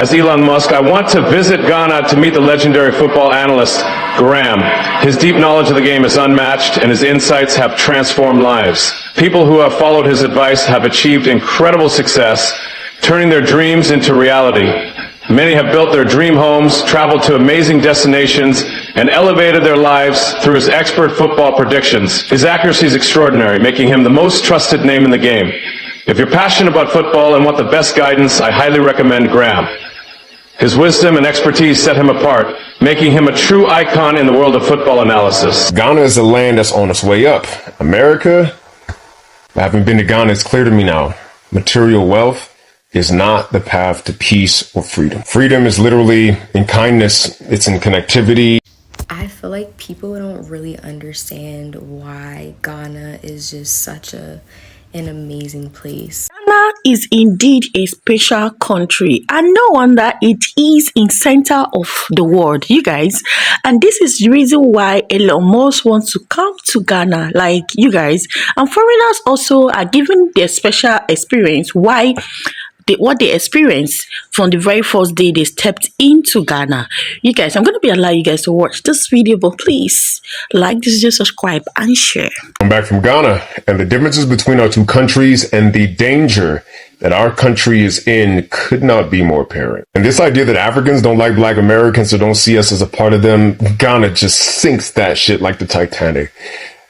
As Elon Musk, I want to visit Ghana to meet the legendary football analyst, Graham. His deep knowledge of the game is unmatched, and his insights have transformed lives. People who have followed his advice have achieved incredible success, turning their dreams into reality. Many have built their dream homes, traveled to amazing destinations, and elevated their lives through his expert football predictions. His accuracy is extraordinary, making him the most trusted name in the game. If you're passionate about football and want the best guidance, I highly recommend Graham. His wisdom and expertise set him apart, making him a true icon in the world of football analysis. Ghana is a land that's on its way up. America, I haven't been to Ghana, it's clear to me now. Material wealth is not the path to peace or freedom. Freedom is literally in kindness, it's in connectivity. I feel like people don't really understand why Ghana is just such an amazing place. Ghana is indeed a special country, and no wonder it is in center of the world, you guys. And this is the reason why Elon Musk wants to come to Ghana, like you guys. And foreigners also are given their special experience why what they experienced from the very first day they stepped into Ghana. You guys, I'm going to be allowing you guys to watch this video, but please like this video, subscribe, and share. I'm back from Ghana, and the differences between our two countries and the danger that our country is in could not be more apparent. And this idea that Africans don't like Black Americans or don't see us as a part of them, Ghana just sinks that shit like the Titanic.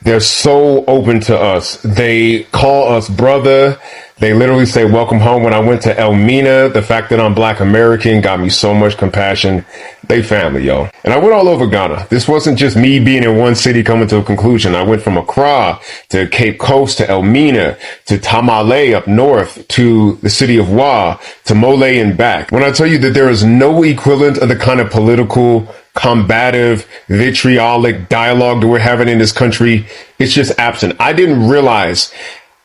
They're so open to us. They call us brother. They literally say, welcome home. When I went to Elmina, the fact that I'm Black American got me so much compassion. They family, yo. And I went all over Ghana. This wasn't just me being in one city coming to a conclusion. I went from Accra to Cape Coast to Elmina to Tamale up north to the city of Wa to Mole and back. When I tell you that there is no equivalent of the kind of political, combative, vitriolic dialogue that we're having in this country, it's just absent. I didn't realize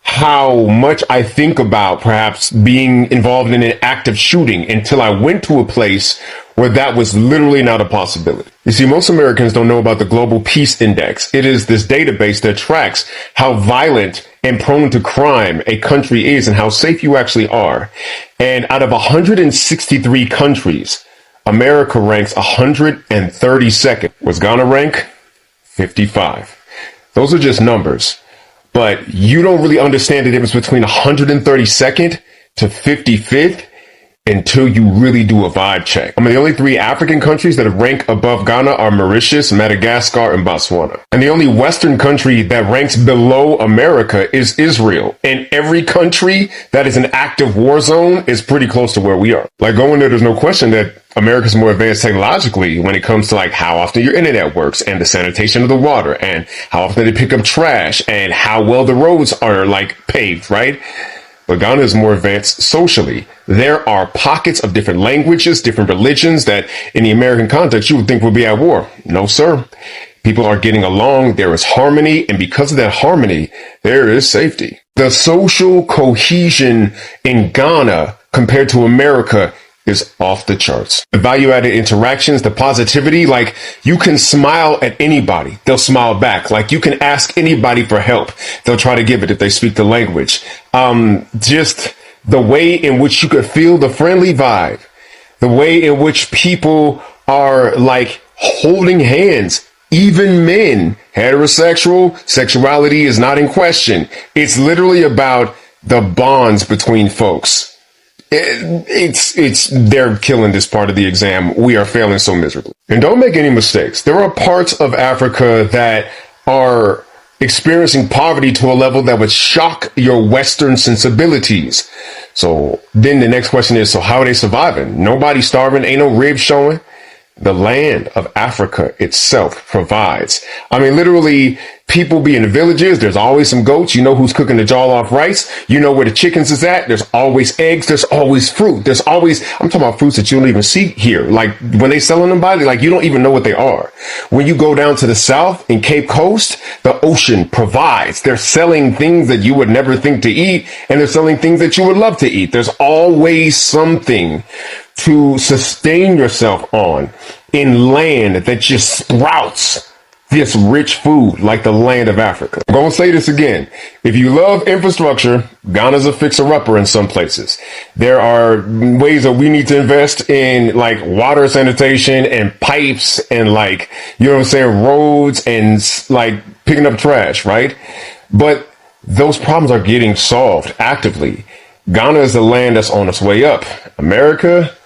how much I think about perhaps being involved in an active shooting until I went to a place where that was literally not a possibility. You see, most Americans don't know about the Global Peace Index. It is this database that tracks how violent and prone to crime a country is and how safe you actually are. And out of 163 countries, America ranks 132nd. Was Ghana rank? 55. Those are just numbers. But you don't really understand the difference between 132nd to 55th until you really do a vibe check. I mean, the only three African countries that rank above Ghana are Mauritius, Madagascar, and Botswana. And the only Western country that ranks below America is Israel. And every country that is an active war zone is pretty close to where we are. Like going there, there's no question that America's more advanced technologically when it comes to like how often your internet works and the sanitation of the water and how often they pick up trash and how well the roads are like paved, right? But Ghana is more advanced socially. There are pockets of different languages, different religions that in the American context you would think would be at war. No, sir. People are getting along. There is harmony. And because of that harmony, there is safety. The social cohesion in Ghana compared to America is off the charts. The value-added interactions, the positivity, like you can smile at anybody. They'll smile back. Like you can ask anybody for help. They'll try to give it if they speak the language. Just the way in which you could feel the friendly vibe, the way in which people are like holding hands, even men, heterosexual, sexuality is not in question. It's literally about the bonds between folks. They're killing this part of the exam. We are failing so miserably. And don't make any mistakes. There are parts of Africa that are experiencing poverty to a level that would shock your Western sensibilities. So then the next question is, so how are they surviving? Nobody's starving. Ain't no ribs showing. The land of Africa itself provides. I mean, literally, people be in the villages. There's always some goats. You know who's cooking the jollof rice. You know where the chickens is at. There's always eggs. There's always fruit. There's always, I'm talking about fruits that you don't even see here. Like when they selling them by, like you don't even know what they are. When you go down to the South in Cape Coast, the ocean provides. They're selling things that you would never think to eat. And they're selling things that you would love to eat. There's always something to sustain yourself on in land that just sprouts this rich food like the land of Africa. I'm going to say this again. If you love infrastructure, Ghana's a fixer-upper in some places. There are ways that we need to invest in like water sanitation and pipes and like, you know what I'm saying, roads and like picking up trash, right? But those problems are getting solved actively. Ghana is the land that's on its way up. America,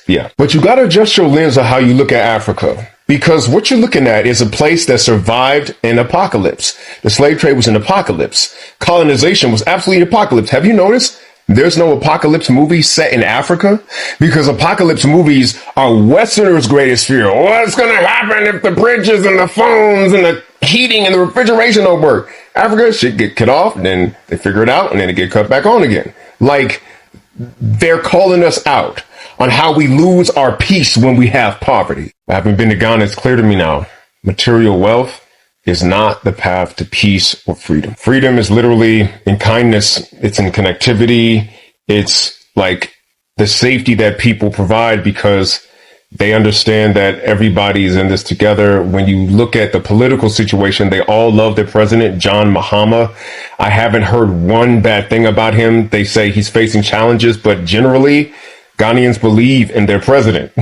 yeah. But you got to adjust your lens of how you look at Africa, because what you're looking at is a place that survived an apocalypse. The slave trade was an apocalypse. Colonization was absolutely an apocalypse. Have you noticed there's no apocalypse movie set in Africa? Because apocalypse movies are Westerners' greatest fear. What's going to happen if the bridges and the phones and the heating and the refrigeration don't work? Africa, shit get cut off, and then they figure it out, and then it get cut back on again. Like, they're calling us out on how we lose our peace when we have poverty. Having been to Ghana, it's clear to me now. Material wealth is not the path to peace or freedom. Freedom is literally in kindness. It's in connectivity. It's like the safety that people provide because they understand that everybody's in this together. When you look at the political situation, they all love their president, John Mahama. I haven't heard one bad thing about him. They say he's facing challenges, but generally, Ghanaians believe in their president.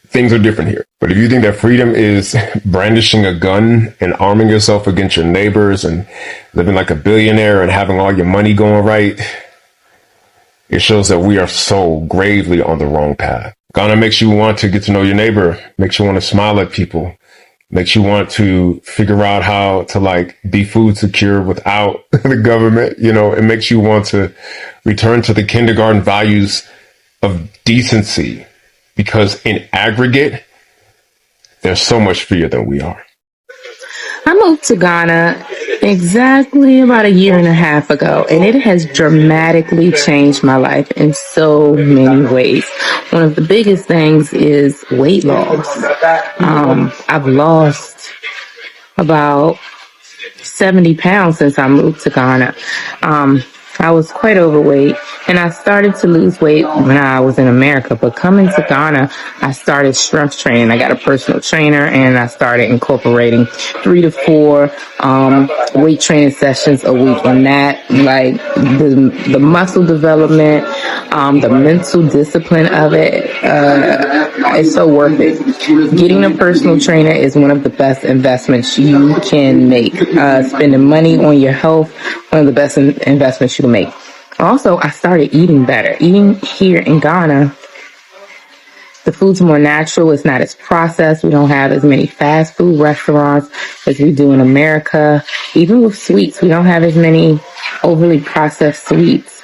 Things are different here. But if you think that freedom is brandishing a gun and arming yourself against your neighbors and living like a billionaire and having all your money going right, it shows that we are so gravely on the wrong path. Ghana makes you want to get to know your neighbor, makes you want to smile at people, makes you want to figure out how to like be food secure without the government. You know, it makes you want to return to the kindergarten values of decency, because in aggregate, they're so much freer than we are. I moved to Ghana exactly about a year and a half ago, and it has dramatically changed my life in so many ways. One of the biggest things is weight loss. I've lost about 70 pounds since I moved to Ghana. I was quite overweight, and I started to lose weight when I was in America. But coming to Ghana, I started strength training. I got a personal trainer, and I started incorporating 3 to 4 weight training sessions a week. And that, like, the muscle development, the mental discipline of it, it's so worth it. Getting a personal trainer is one of the best investments you can make. Spending money on your health, one of the best investments you can make. Also, I started eating better. Eating here in Ghana, the food's more natural. It's not as processed. We don't have as many fast food restaurants as we do in America. Even with sweets, we don't have as many overly processed sweets.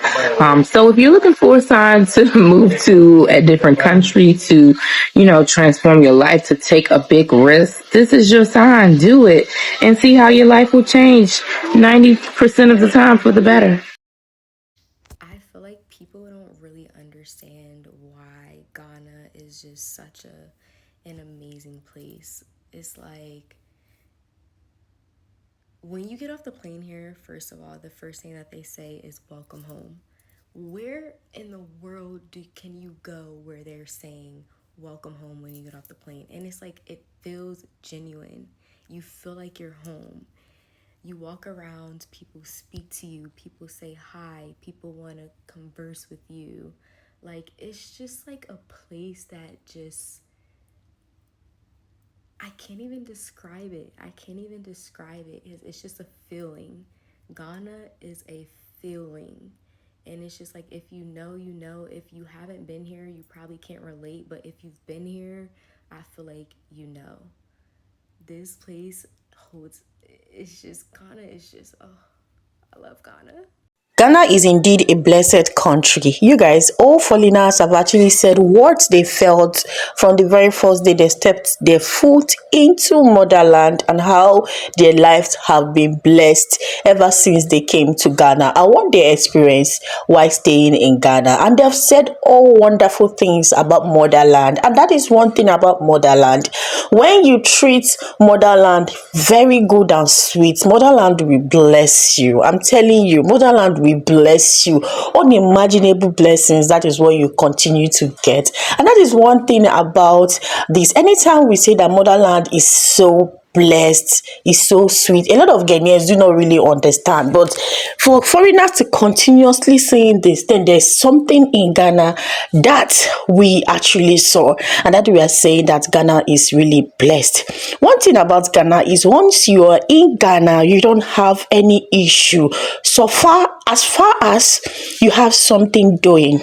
So if you're looking for a sign to move to a different country, to, you know, transform your life, to take a big risk, this is your sign. Do it and see how your life will change 90% of the time for the better. I feel like people don't really understand why Ghana is just such an amazing place. It's like, when you get off the plane here, first of all, the first thing that they say is welcome home. Where in the world can you go where they're saying welcome home when you get off the plane? And it's like, it feels genuine. You feel like you're home. You walk around, people speak to you, people say hi, people want to converse with you. Like, it's just like a place that just, I can't even describe it. It's just a feeling. Ghana is a feeling. And it's just like, if you know, you know. If you haven't been here, you probably can't relate. But if you've been here, I feel like you know. This place holds, it's just, Ghana is just, oh, I love Ghana. Ghana is indeed a blessed country. You guys, all foreigners have actually said what they felt from the very first day they stepped their foot into Motherland, and how their lives have been blessed ever since they came to Ghana and what they experienced while staying in Ghana. And they've said all wonderful things about Motherland. And that is one thing about Motherland. When you treat motherland very good and sweet, motherland will bless you. I'm telling you, motherland will bless you. Unimaginable blessings. That is what you continue to get. And that is one thing about this. Anytime we say that motherland is so blessed, is so sweet, a lot of Ghanaians do not really understand. But for foreigners to continuously saying this, then there's something in Ghana that we actually saw, and that we are saying that Ghana is really blessed. One thing about Ghana is once you are in Ghana, you don't have any issue. So far as you have something doing,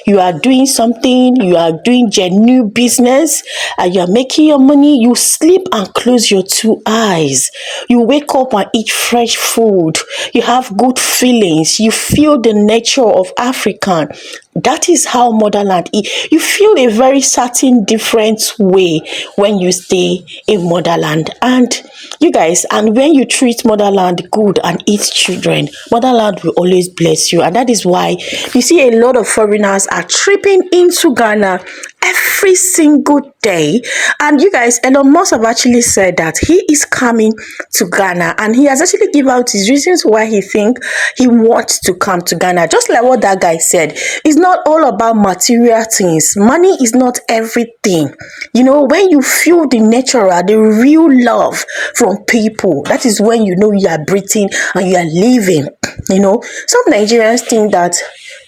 you are doing something, you are doing genuine business, and you are making your money, you sleep and close your two eyes. You wake up and eat fresh food. You have good feelings. You feel the nature of African. That is how motherland is. You feel a very certain different way when you stay in motherland. And you guys, and when you treat motherland good and its children, motherland will always bless you. And that is why you see a lot of foreigners are tripping into Ghana every single day. And you guys, Elon Musk have actually said that he is coming to Ghana, and he has actually given out his reasons why he think he wants to come to Ghana. Just like what that guy said, it's not all about material things. Money is not everything. You know, when you feel the natural, the real love from people, that is when you know you are breathing and you are living. You know, some Nigerians think that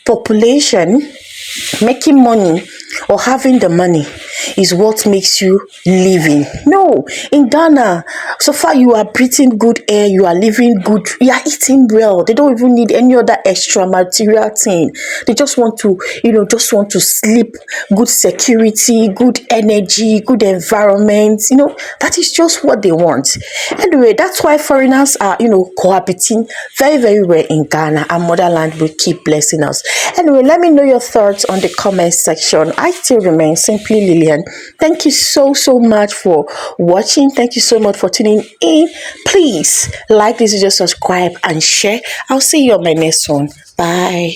population, making money, or having the money is what makes you living. No, in Ghana, so far you are breathing good air, you are living good, you are eating well. They don't even need any other extra material thing. They just want to, just want to sleep, good security, good energy, good environment. That is just what they want. Anyway, that's why foreigners are, cohabiting very, very well in Ghana, and motherland will keep blessing us. Anyway, let me know your thoughts on the comment section. I still remain simply Lilian. Thank you so much for watching. Thank you so much for tuning in. Please like this video, subscribe and share. I'll see you on my next one. Bye.